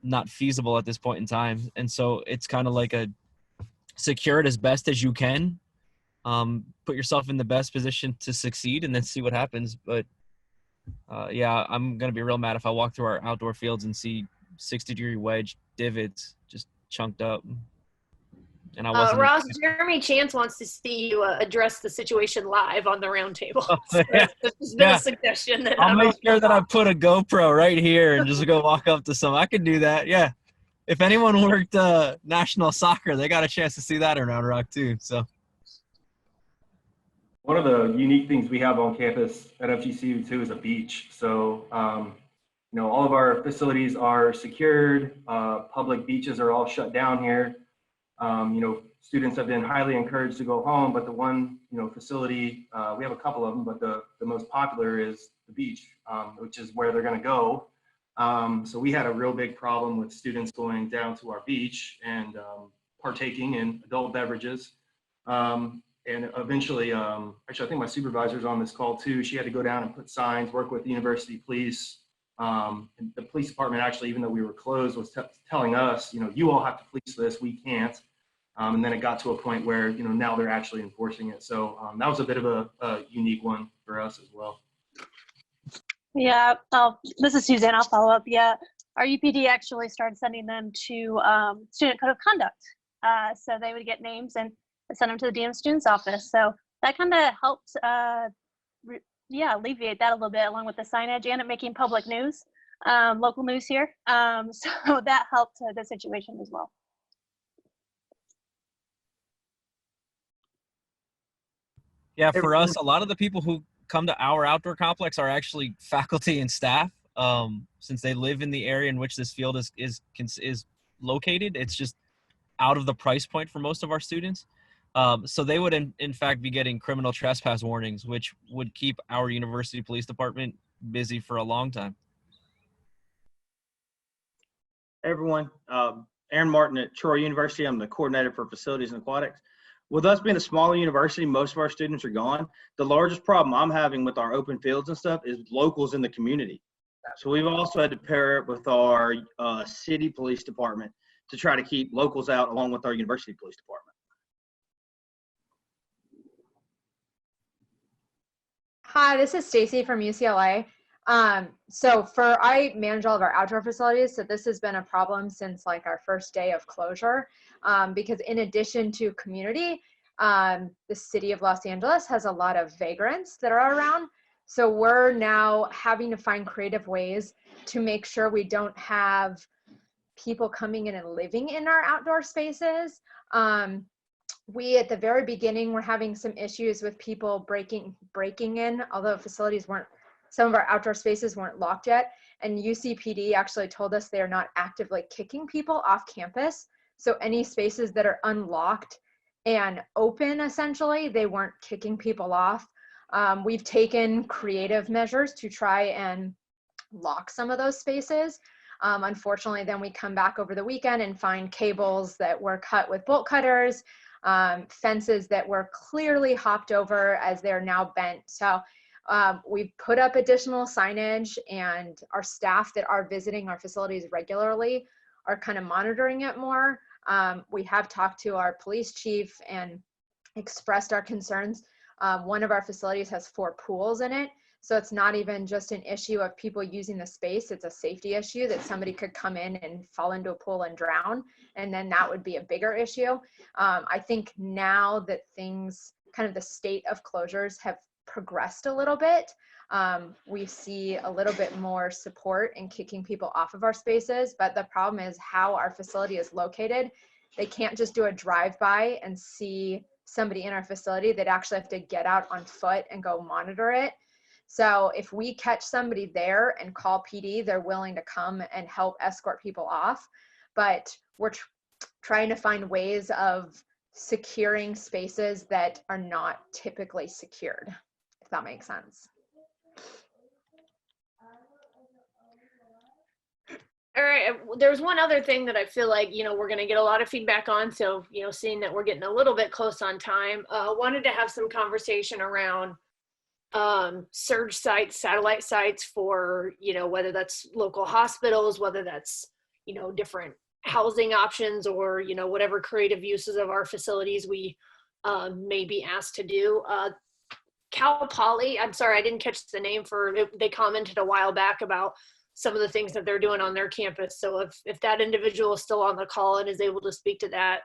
not feasible at this point in time. And so it's kind of like secure it as best as you can. Put yourself in the best position to succeed and then see what happens. But yeah, I'm going to be real mad if I walk through our outdoor fields and see 60-degree wedge divots just chunked up. And I wasn't. Ross, Jeremy Chance wants to see you address the situation live on the roundtable. So Yeah. this has been a suggestion. That I'll make sure that I put a GoPro right here and just go walk up to some. I could do that. Yeah. If anyone worked national soccer, they got a chance to see that in Round Rock too. So. One of the unique things we have on campus at FGCU too is a beach. So, all of our facilities are secured. Public beaches are all shut down here. Students have been highly encouraged to go home, but the one, facility, we have a couple of them, but the most popular is the beach, which is where they're going to go. So we had a real big problem with students going down to our beach and partaking in adult beverages. And eventually, actually, I think my supervisor's on this call too. She had to go down and put signs, work with the university police. And the police department, actually, even though we were closed, was telling us, you all have to police this, we can't. And then it got to a point where, now they're actually enforcing it. So that was a bit of a unique one for us as well. Yeah, this is Suzanne, I'll follow up. Yeah, our UPD actually started sending them to Student Code of Conduct. So they would get names and send them to the Dean of Students office. So that kind of helped, alleviate that a little bit, along with the signage and it making public news, local news here. So that helped the situation as well. Yeah, for us, a lot of the people who come to our outdoor complex are actually faculty and staff. Since they live in the area in which this field is located, it's just out of the price point for most of our students. So they would in fact be getting criminal trespass warnings, which would keep our university police department busy for a long time. Hey everyone, Erin Martin at Troy University. I'm the coordinator for facilities and aquatics. With us being a smaller university, most of our students are gone. The largest problem I'm having with our open fields and stuff is locals in the community. So we've also had to pair it with our city police department to try to keep locals out along with our university police department. Hi, this is Stacy from UCLA. So I manage all of our outdoor facilities. So this has been a problem since like our first day of closure, because in addition to community, the city of Los Angeles has a lot of vagrants that are around. So we're now having to find creative ways to make sure we don't have people coming in and living in our outdoor spaces. We, at the very beginning, were having some issues with people breaking in, although some of our outdoor spaces weren't locked yet. And UCPD actually told us they're not actively kicking people off campus. So any spaces that are unlocked and open, essentially, they weren't kicking people off. We've taken creative measures to try and lock some of those spaces. Unfortunately, then we come back over the weekend and find cables that were cut with bolt cutters, fences that were clearly hopped over as they're now bent. So we've put up additional signage, and our staff that are visiting our facilities regularly are kind of monitoring it more. We have talked to our police chief and expressed our concerns. One of our facilities has 4 pools in it. So it's not even just an issue of people using the space, it's a safety issue that somebody could come in and fall into a pool and drown, and then that would be a bigger issue. I think now that things, kind of the state of closures have progressed a little bit, we see a little bit more support in kicking people off of our spaces, but the problem is how our facility is located. They can't just do a drive-by and see somebody in our facility. They'd actually have to get out on foot and go monitor it. So if we catch somebody there and call PD, they're willing to come and help escort people off. But we're trying to find ways of securing spaces that are not typically secured. that makes sense. All right, there's one other thing that I feel like, we're going to get a lot of feedback on. So, seeing that we're getting a little bit close on time, wanted to have some conversation around surge sites, satellite sites for, whether that's local hospitals, whether that's, different housing options, or, whatever creative uses of our facilities we may be asked to do. Cal Poly, I'm sorry, I didn't catch the name they commented a while back about some of the things that they're doing on their campus. So if that individual is still on the call and is able to speak to that,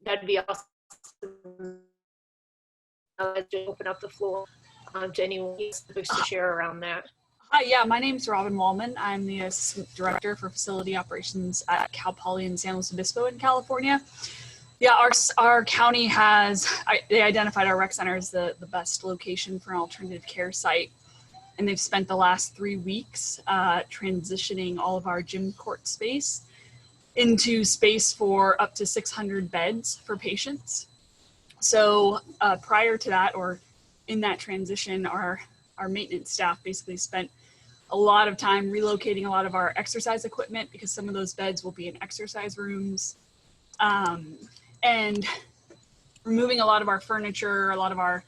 that'd be awesome. To open up the floor to anyone who specifics to share around that. Hi, yeah, my name's Robyn Wallman. I'm the Assistant Director for Facility Operations at Cal Poly in San Luis Obispo in California. Yeah, our county they identified our rec center as the best location for an alternative care site. And they've spent the last 3 weeks transitioning all of our gym court space into space for up to 600 beds for patients. So prior to that, or in that transition, our maintenance staff basically spent a lot of time relocating a lot of our exercise equipment, because some of those beds will be in exercise rooms, and removing a lot of our furniture, a lot of our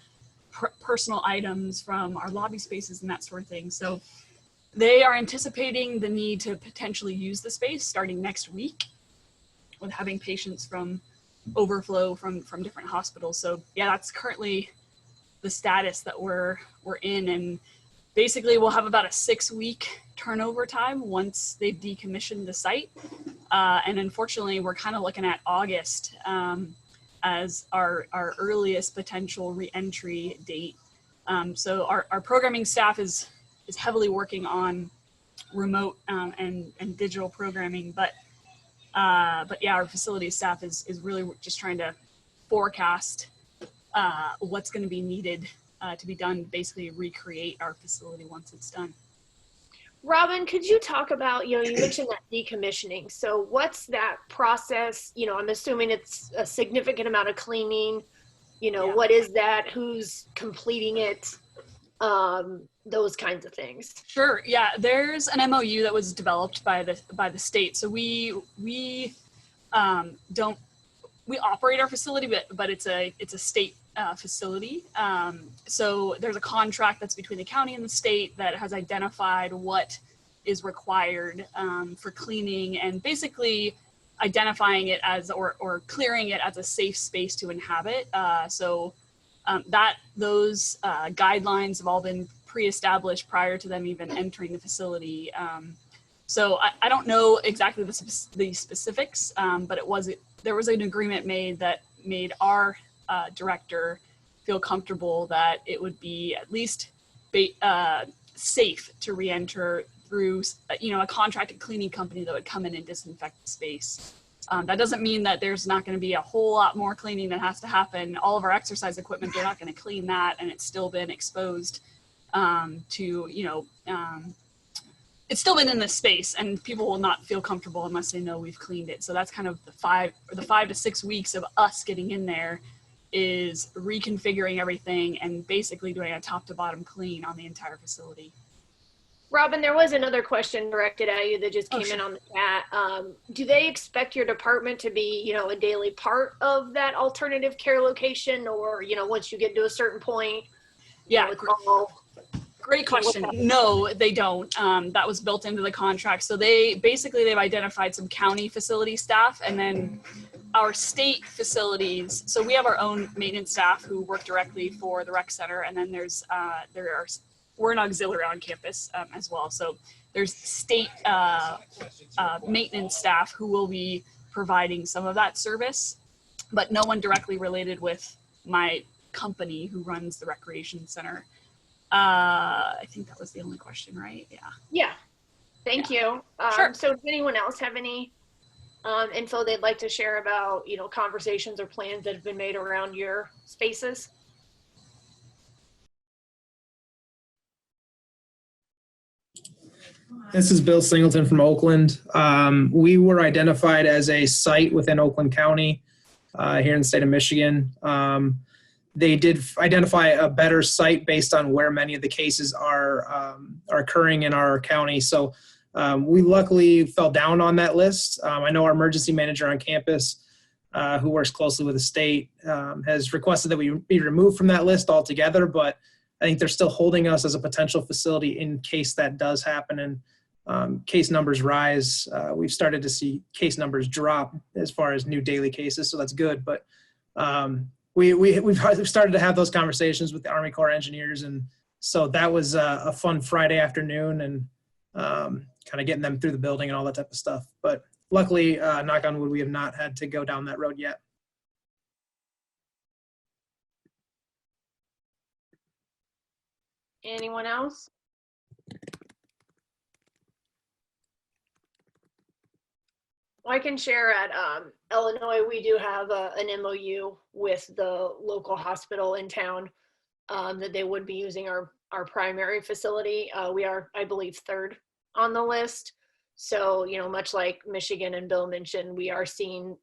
personal items from our lobby spaces and that sort of thing. So they are anticipating the need to potentially use the space starting next week, with having patients from overflow from different hospitals. So yeah, that's currently the status that we're in. And basically we'll have about a 6-week turnover time once they've decommissioned the site. And unfortunately, we're kind of looking at August as our earliest potential re-entry date. So our programming staff is heavily working on remote and digital programming, but yeah, our facilities staff is really just trying to forecast what's going to be needed to be done, basically recreate our facility once it's done. Robyn, could you talk about, you mentioned that decommissioning. So what's that process? I'm assuming it's a significant amount of cleaning. Yeah. What is that? Who's completing it? Those kinds of things. Sure. Yeah. There's an MOU that was developed by the state. So we operate our facility, but it's a state facility. So there's a contract that's between the county and the state that has identified what is required for cleaning, and basically identifying it as or clearing it as a safe space to inhabit. So those guidelines have all been pre-established prior to them even entering the facility. So I don't know exactly the specifics, but there was an agreement made that made our director feel comfortable that it would be at least safe to re-enter through a contracted cleaning company that would come in and disinfect the space. That doesn't mean that there's not going to be a whole lot more cleaning that has to happen. All of our exercise equipment, they're not going to clean that, and it's still been exposed to, it's still been in this space, and people will not feel comfortable unless they know we've cleaned it. So that's kind of the 5 to 6 weeks of us getting in there, is reconfiguring everything and basically doing a top to bottom clean on the entire facility. Robyn, there was another question directed at you that just came in on the chat. Do they expect your department to be, a daily part of that alternative care location, or, once you get to a certain point? Yeah, great question. No, they don't. That was built into the contract. So they've identified some county facility staff, and then our state facilities. So we have our own maintenance staff who work directly for the rec center, and then we're an auxiliary on campus as well. So there's state maintenance staff who will be providing some of that service, but no one directly related with my company who runs the recreation center. I think that was the only question, right? Yeah. Yeah. Thank you. Sure. So does anyone else have any info they'd like to share about, conversations or plans that have been made around your spaces? This is Bill Singleton from Oakland. We were identified as a site within Oakland County here in the state of Michigan. they did identify a better site based on where many of the cases are occurring in our county. So we luckily fell down on that list. I know our emergency manager on campus, who works closely with the state, has requested that we be removed from that list altogether, but I think they're still holding us as a potential facility in case that does happen and case numbers rise. We've started to see case numbers drop as far as new daily cases, so that's good. But we've started to have those conversations with the Army Corps of Engineers, and so that was a fun Friday afternoon, and kind of getting them through the building and all that type of stuff. But luckily, knock on wood, we have not had to go down that road yet. Anyone else? Well, I can share at Illinois, we do have an MOU with the local hospital in town that they would be using our primary facility. We are, I believe, third on the list. So, you know, much like Michigan and Bill mentioned, we are seeing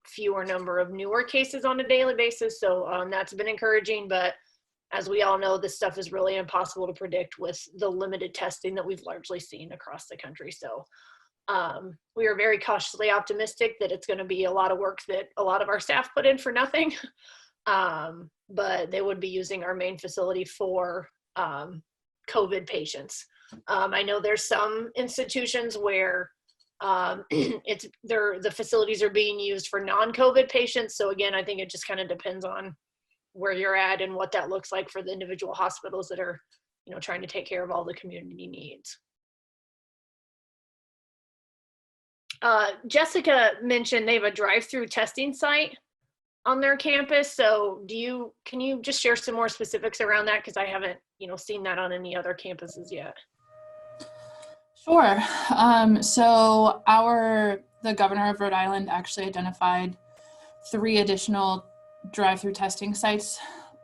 fewer number of newer cases on a daily basis. So that's been encouraging, but as we all know, this stuff is really impossible to predict with the limited testing that we've largely seen across the country. So we are very cautiously optimistic that it's going to be a lot of work that a lot of our staff put in for nothing. But they would be using our main facility for COVID patients. I know there's some institutions where the facilities are being used for non-COVID patients. So again, I think it just kind of depends on where you're at and what that looks like for the individual hospitals that are, you know, trying to take care of all the community needs. Jessica mentioned they have a drive-through testing site on their campus. So can you just share some more specifics around that? Because I haven't, you know, seen that on any other campuses yet. Sure. So the governor of Rhode Island actually identified 3 additional drive-through testing sites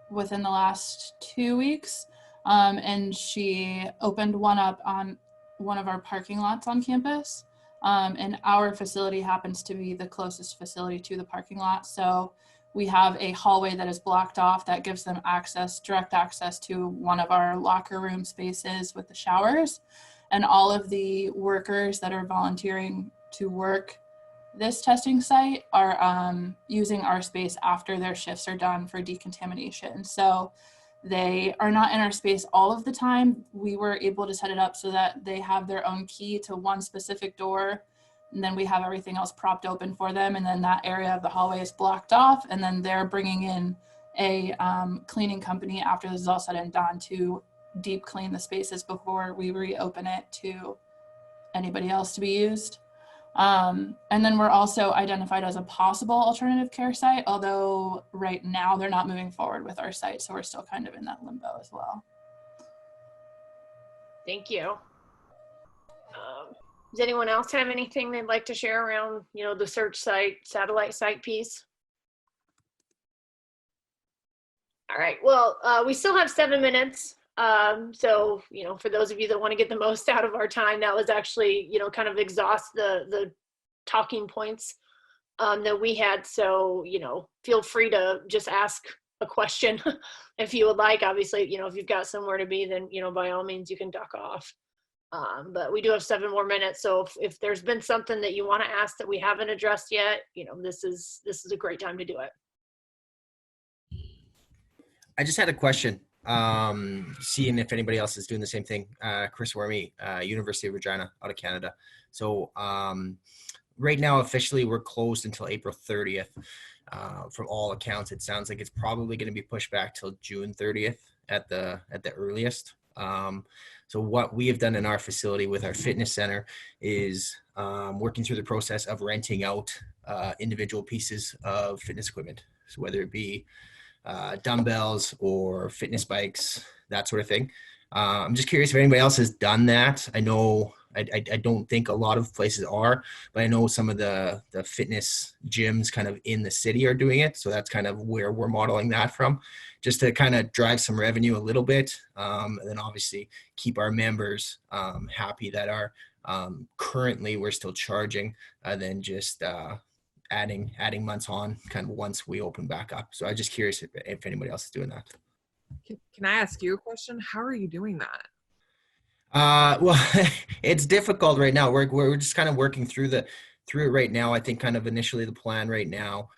within the last 2 weeks. And she opened one up on one of our parking lots on campus. And our facility happens to be the closest facility to the parking lot. So we have a hallway that is blocked off that gives them direct access to one of our locker room spaces with the showers. And all of the workers that are volunteering to work this testing site are using our space after their shifts are done for decontamination. So they are not in our space all of the time. We were able to set it up so that they have their own key to one specific door, and then we have everything else propped open for them. And then that area of the hallway is blocked off, and then they're bringing in a cleaning company after this is all said and done to deep clean the spaces before we reopen it to anybody else to be used. And then we're also identified as a possible alternative care site, although right now they're not moving forward with our site, so we're still kind of in that limbo as well. Thank you. Does anyone else have anything they'd like to share around, you know, the search site, satellite site piece? All right, well, we still have 7 minutes. So, you know, for those of you that want to get the most out of our time, that was actually, you know, kind of exhaust the talking points that we had. So, you know, feel free to just ask a question if you would like. Obviously, you know, if you've got somewhere to be, then, you know, by all means you can duck off. But we do have 7 more minutes. So if there's been something that you want to ask that we haven't addressed yet, you know, this is a great time to do it. I just had a question. Seeing if anybody else is doing the same thing. Chris Wormy, University of Regina, out of Canada. So right now, officially, we're closed until April 30th. From all accounts, it sounds like it's probably going to be pushed back till June 30th at the earliest. So what we have done in our facility with our fitness center is working through the process of renting out individual pieces of fitness equipment. So whether it be dumbbells or fitness bikes, that sort of thing. I'm just curious if anybody else has done that. I know I don't think a lot of places are, but I know some of the fitness gyms kind of in the city are doing it. So that's kind of where we're modeling that from, just to kind of drive some revenue a little bit. And then obviously keep our members happy that are currently we're still charging, then just adding months on kind of once we open back up. So I'm just curious if anybody else is doing that. Can I ask you a question? How are you doing that? Well, it's difficult right now. We're just kind of working through it right now. I think kind of initially the plan right now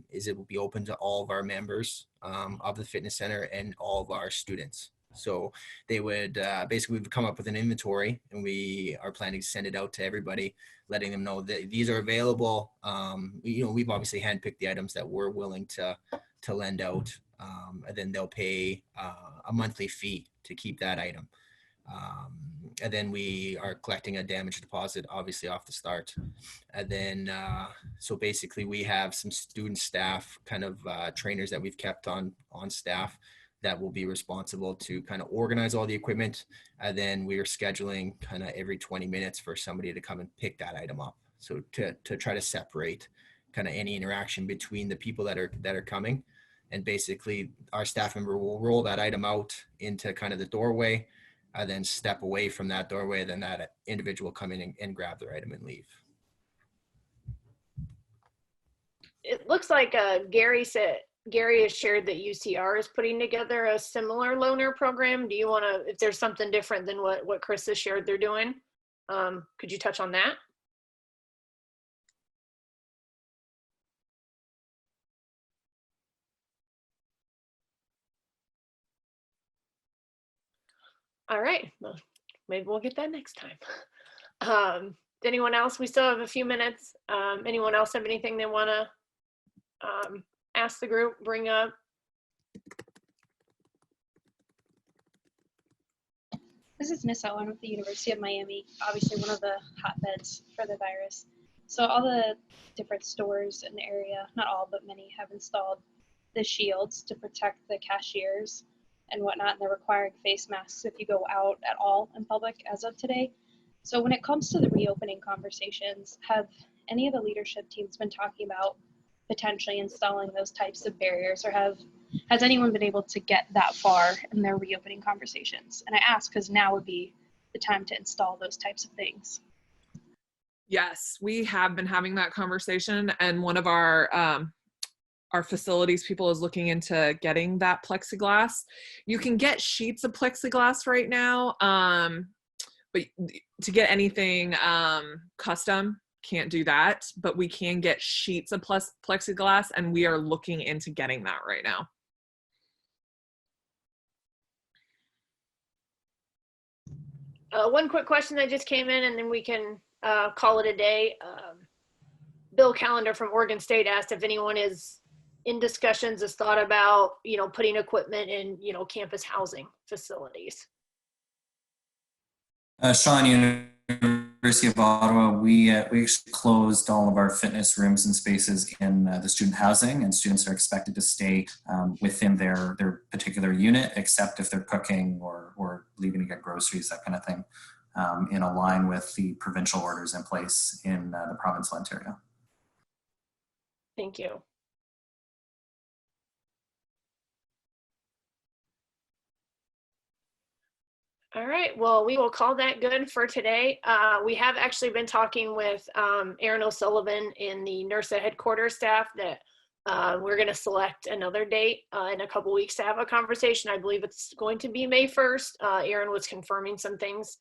is it will be open to all of our members of the fitness center and all of our students. So they would basically we've come up with an inventory, and we are planning to send it out to everybody, letting them know that these are available. We've obviously handpicked the items that we're willing to lend out, and then they'll pay a monthly fee to keep that item. And then we are collecting a damage deposit, obviously off the start. And then, so basically we have some student staff, kind of trainers that we've kept on staff that will be responsible to kind of organize all the equipment. And then we are scheduling kind of every 20 minutes for somebody to come and pick that item up. So to try to separate kind of any interaction between the people that are coming. And basically our staff member will roll that item out into kind of the doorway, and then step away from that doorway, then that individual come in and grab their item and leave. It looks like Gary has shared that UCR is putting together a similar loaner program. Do you want to, if there's something different than what Chris has shared they're doing, could you touch on that? All right, well, maybe we'll get that next time. Anyone else? We still have a few minutes. Anyone else have anything they want to ask the group, bring up? This is Nyssa Owen with the University of Miami, obviously one of the hotbeds for the virus. So all the different stores in the area, not all, but many, have installed the shields to protect the cashiers and whatnot, and they're requiring face masks if you go out at all in public as of today. So when it comes to the reopening conversations, have any of the leadership teams been talking about potentially installing those types of barriers, or has anyone been able to get that far in their reopening conversations? And I ask because now would be the time to install those types of things. Yes, we have been having that conversation, and one of our facilities people is looking into getting that plexiglass. You can get sheets of plexiglass right now, but to get anything custom, can't do that, but we can get sheets of plexiglass, and we are looking into getting that right now. One quick question that just came in, and then we can call it a day. Bill Callender from Oregon State asked if anyone is in discussions, has thought about, putting equipment in, campus housing facilities. Sean, University of Ottawa, we actually closed all of our fitness rooms and spaces in the student housing, and students are expected to stay within their particular unit, except if they're cooking or leaving to get groceries, that kind of thing, in line with the provincial orders in place in the province of Ontario. Thank you. All right, well, we will call that good for today. We have actually been talking with Erin O'Sullivan in the NIRSA headquarters staff that we're going to select another date in a couple weeks to have a conversation. I believe it's going to be May 1st. Erin was confirming some things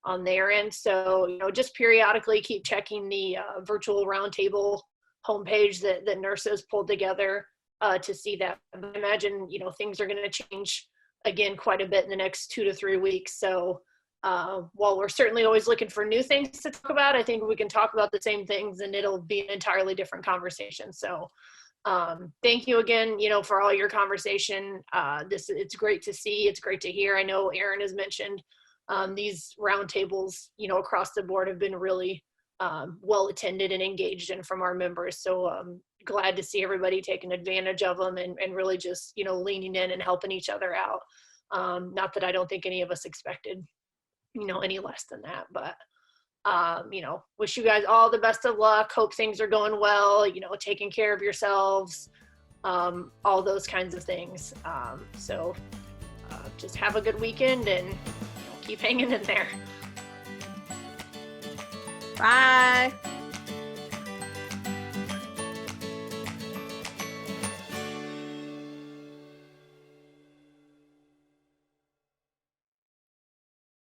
on their end. So, just periodically keep checking the virtual roundtable homepage that NIRSA has pulled together to see that. I imagine, things are going to change again quite a bit in the next 2 to 3 weeks. So while we're certainly always looking for new things to talk about, I think we can talk about the same things and it'll be an entirely different conversation. So thank you again, for all your conversation. It's great to see, it's great to hear. I know Erin has mentioned these roundtables, across the board have been really well attended and engaged in from our members. So glad to see everybody taking advantage of them and really just, leaning in and helping each other out. Not that I don't think any of us expected, any less than that, but, wish you guys all the best of luck. Hope things are going well, taking care of yourselves, all those kinds of things. So just have a good weekend and keep hanging in there. Bye.